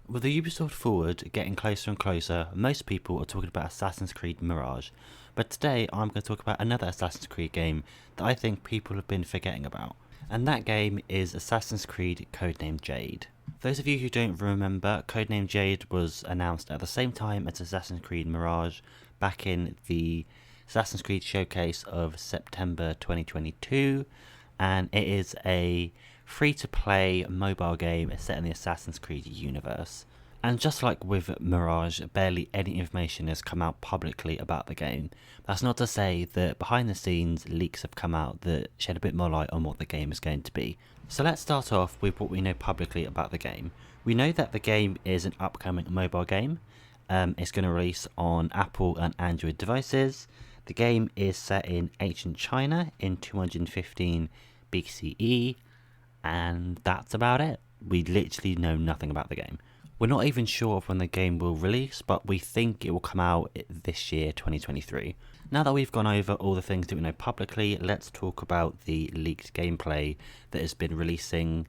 With the Ubisoft Forward getting closer and closer, most people are talking about Assassin's Creed Mirage. But today I'm going to talk about another Assassin's Creed game that I think people have been forgetting about. And that game is Assassin's Creed Codename Jade. Those of you who don't remember, Codename Jade was announced at the same time as Assassin's Creed Mirage back in the Assassin's Creed Showcase of September 2022, and it is a free-to-play mobile game set in the Assassin's Creed universe. And just like with Mirage, barely any information has come out publicly about the game. That's not to say that behind the scenes leaks have come out that shed a bit more light on what the game is going to be. So let's start off with what we know publicly about the game. We know that the game is an upcoming mobile game. It's going to release on Apple and Android devices. The game is set in ancient China in 215 BCE, and that's about it. We literally know nothing about the game. We're not even sure of when the game will release, but we think it will come out this year, 2023. Now that we've gone over all the things that we know publicly, let's talk about the leaked gameplay that has been releasing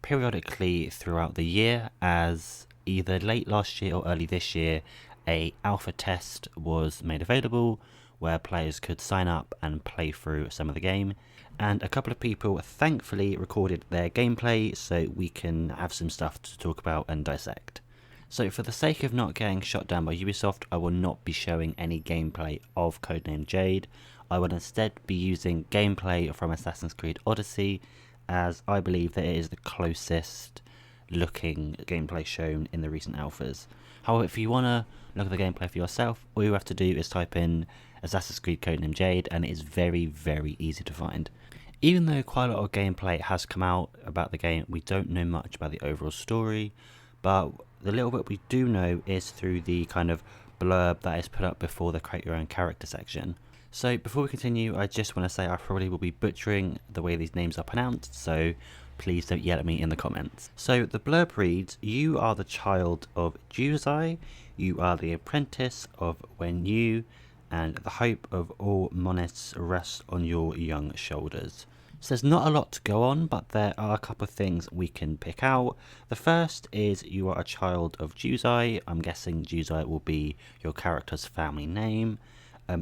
periodically throughout the year, as either late last year or early this year, a alpha test was made available where players could sign up and play through some of the game. And a couple of people thankfully recorded their gameplay so we can have some stuff to talk about and dissect. So for the sake of not getting shot down by Ubisoft, I will not be showing any gameplay of Codename Jade. I will instead be using gameplay from Assassin's Creed Odyssey, as I believe that it is the closest looking gameplay shown in the recent alphas. However, if you want to look at the gameplay for yourself, all you have to do is type in Assassin's Creed Codename Jade, and it is very, very easy to find. Even though quite a lot of gameplay has come out about the game, we don't know much about the overall story, but the little bit we do know is through the kind of blurb that is put up before the create your own character section. So before we continue, I just want to say I probably will be butchering the way these names are pronounced, so please don't yell at me in the comments. So the blurb reads, "You are the child of Juzai, you are the apprentice of Wenyu, and the hope of all monists rests on your young shoulders." So there's not a lot to go on, but there are a couple of things we can pick out. The first is you are a child of Juzai. I'm guessing Juzai will be your character's family name.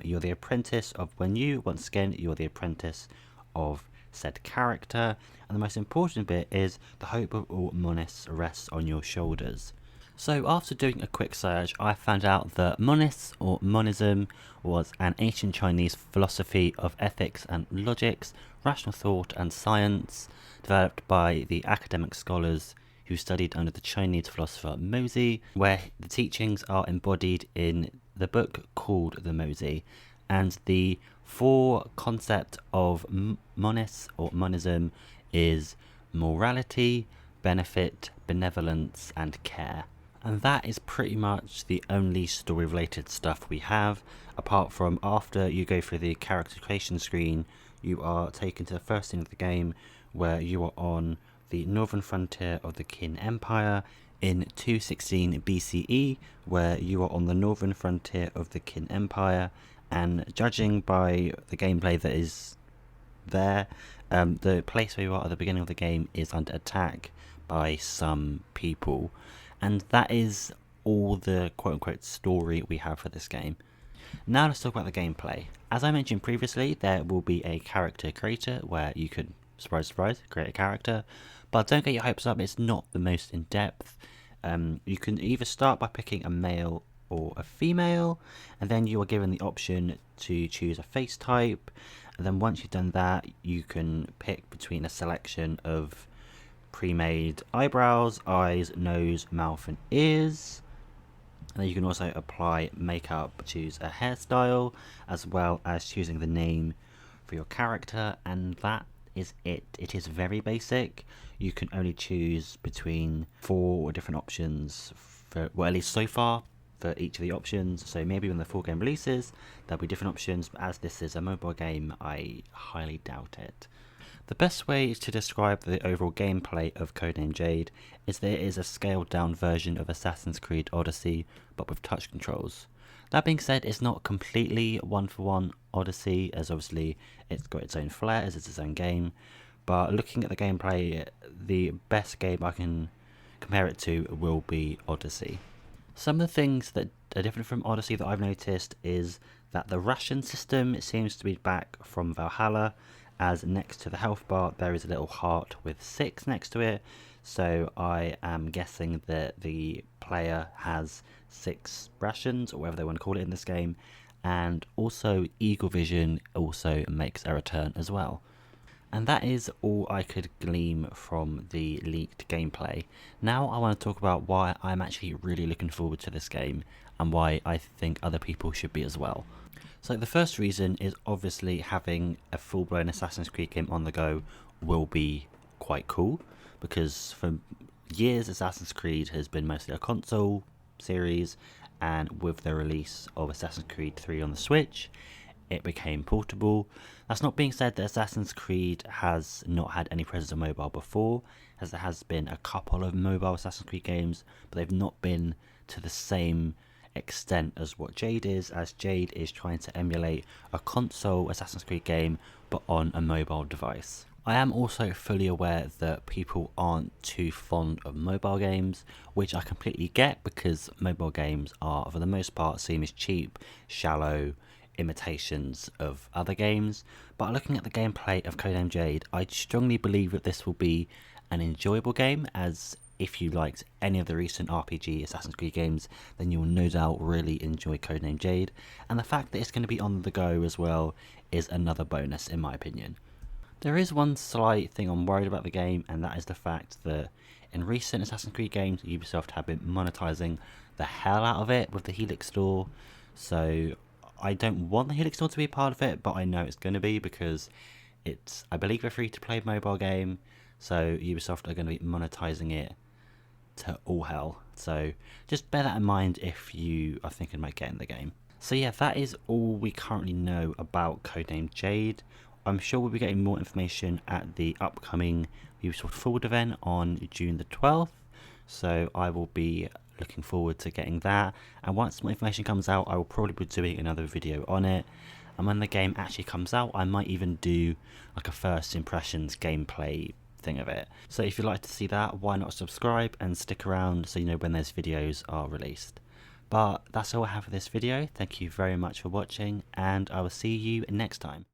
You're the apprentice of Wenyu. Once again, you're the apprentice of said character. And the most important bit is the hope of all monists rests on your shoulders. So after doing a quick search, I found out that monists, or monism, was an ancient Chinese philosophy of ethics and logics, rational thought and science, developed by the academic scholars who studied under the Chinese philosopher Mozi, where the teachings are embodied in the book called the Mozi. And the four concept of monists, or monism, is morality, benefit, benevolence, and care. And that is pretty much the only story related stuff we have, apart from after you go through the character creation screen, you are taken to the first scene of the game where you are on the northern frontier of the Qin Empire in 216 BCE, where you are on the northern frontier of the Qin Empire, and judging by the gameplay that is there, the place where you are at the beginning of the game is under attack by some people. And that is all the quote-unquote story we have for this game. Now let's talk about the gameplay. As I mentioned previously, there will be a character creator where you could, surprise surprise, create a character. But don't get your hopes up, it's not the most in-depth. You can either start by picking a male or a female, and then you are given the option to choose a face type. And then once you've done that, you can pick between a selection of pre-made eyebrows, eyes, nose, mouth and ears. And then you can also apply makeup, choose a hairstyle, as well as choosing the name for your character, and that is it. It is very basic. You can only choose between 4 different options, for, well, at least so far, for each of the options. So maybe when the full game releases, there'll be different options, but as this is a mobile game, I highly doubt it. The best way to describe the overall gameplay of Codename Jade is that it is a scaled down version of Assassin's Creed Odyssey, but with touch controls. That being said, it's not completely one-for-one Odyssey, as obviously it's got its own flair as it's its own game, but looking at the gameplay, the best game I can compare it to will be Odyssey. Some of the things that are different from Odyssey that I've noticed is that the ration system seems to be back from Valhalla, as next to the health bar there is a little heart with 6 next to it, so I am guessing that the player has 6 rations, or whatever they want to call it in this game, and also Eagle Vision also makes a return as well. And that is all I could glean from the leaked gameplay. Now I want to talk about why I'm actually really looking forward to this game and why I think other people should be as well. So the first reason is obviously having a full-blown Assassin's Creed game on the go will be quite cool, because for years Assassin's Creed has been mostly a console series, and with the release of Assassin's Creed 3 on the Switch, it became portable. That's not being said that Assassin's Creed has not had any presence on mobile before, as there has been a couple of mobile Assassin's Creed games, but they've not been to the same extent as what Jade is, as Jade is trying to emulate a console Assassin's Creed game but on a mobile device. I am also fully aware that people aren't too fond of mobile games, which I completely get, because mobile games are for the most part seen as cheap, shallow imitations of other games. But looking at the gameplay of Codename Jade, I strongly believe that this will be an enjoyable game, as if you liked any of the recent RPG Assassin's Creed games, then you will no doubt really enjoy Codename Jade, and the fact that it's going to be on the go as well is another bonus in my opinion. There is one slight thing I'm worried about the game, and that is the fact that in recent Assassin's Creed games, Ubisoft have been monetizing the hell out of it with the Helix store, so I don't want the Helix store to be part of it, but I know it's going to be, because it's, I believe, a free-to-play mobile game, so Ubisoft are going to be monetizing it to all hell. So just bear that in mind if you are thinking about getting the game. So yeah, that is all we currently know about Codename Jade. I'm sure we'll be getting more information at the upcoming Ubisoft Forward event on June the 12th, so I will be looking forward to getting that, and once more information comes out I will probably be doing another video on it, and when the game actually comes out I might even do like a first impressions gameplay thing of it. So if you'd like to see that, why not subscribe and stick around so you know when those videos are released. But that's all I have for this video. Thank you very much for watching, and I will see you next time.